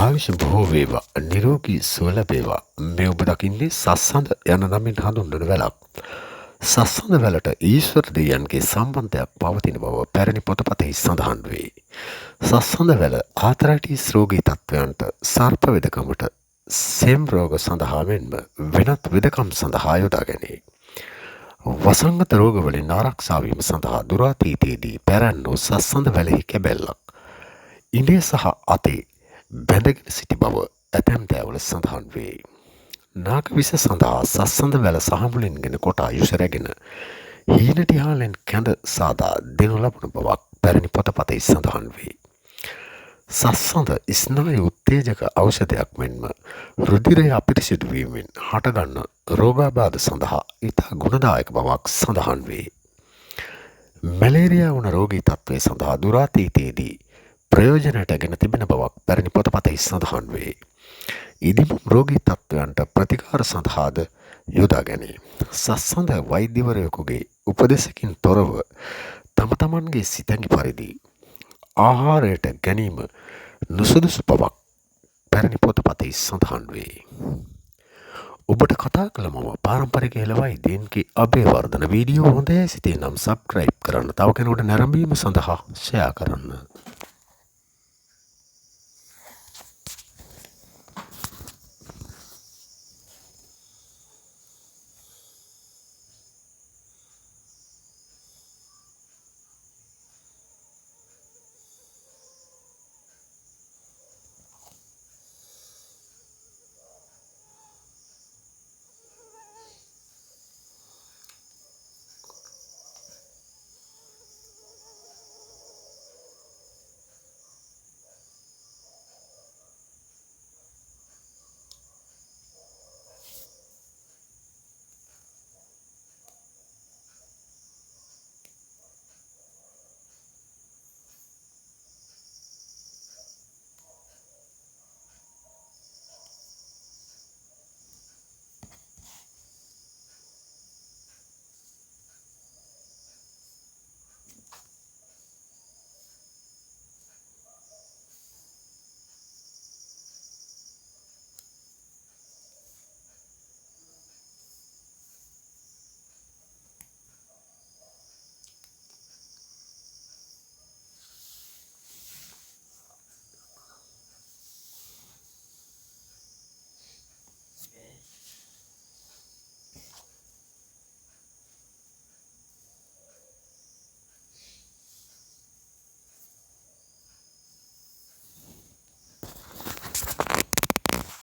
ආයුෂ බොහෝ වේවා නිරෝගී සුව ලැබේවා මේ ඔබ දකින්නේ සස්සඳ යන නමින් හඳුන්වන වැලක්. සස්සඳ වැලට ඊශ්වර දෙවියන්ගේ සම්බන්ධයක් පවතින බව පැරණි පොතපතෙහි සඳහන් වේ. සස්සඳ වැල ආතරයිටිස් රෝගී තත්ත්වයන්ට සර්ප වෙදකමට සෙම් රෝග සඳහා මෙන්ම වෙනත් වෙදකම් සඳහා යොදා ගැනේ. වසංගත රෝගවලින් ආරක්ෂා වීම සඳහා දුරාතීතයේදී පැරැන්නෝ සස්සඳ වැලෙහි කැබැල්ලක් ඉනේ සහ අතේ බැඳගෙන සිටි බව ඇතැම් දෑවල සඳහන් වේ. නාග විස සඳහා සස්සඳ වැල සහමුලින්ගෙන කොටා යුෂ රැගෙන හීනටිහාලෙන් කැඳ සාදා දෙනු ලබන බවක් පැරණි පොතපතෙහි සඳහන් වේ. සස්සඳ ස්නායු උත්තේජක ඖෂධයක් මෙන්ම රුධිරය අපිරිසිදු වීමෙන් හටගන්න රෝගාබාධ සඳහා ඉතා ගුණදායක බවක් සඳහන් වේ. මැලේරියා වන රෝගී තත්ත්වය සඳහා දුරාතීතයේදී ප්‍රයෝජනයට ගෙන තිබෙන බවක් පැරණි පොතපතෙහි සඳහන් වේ. ඉදිමුම් රෝගී තත්ත්වයන්ට ප්‍රතිකාර සඳහාද යොදා ගැනේ. සස්සඳ වෛද්‍යවරයෙකුගේ උපදෙසකින් තොරව තම තමන්ගේ සිතැඟි පරිදි ආහාරයට ගැනීම නුසුදුසු බවක් පැරණි පොතපතෙහි සඳහන් වේ. ඔබට කතා කළ මම පාරම්පරික හෙළ වෛද්‍යන්ගේ අබේවර්ධන වීඩියෝ හොඳයි සිතේ නම් සබ්ස්ක්‍රයිබ් කරන්න, තව කෙනෙකුට නැරඹීම සඳහා ෂෙයා කරන්න.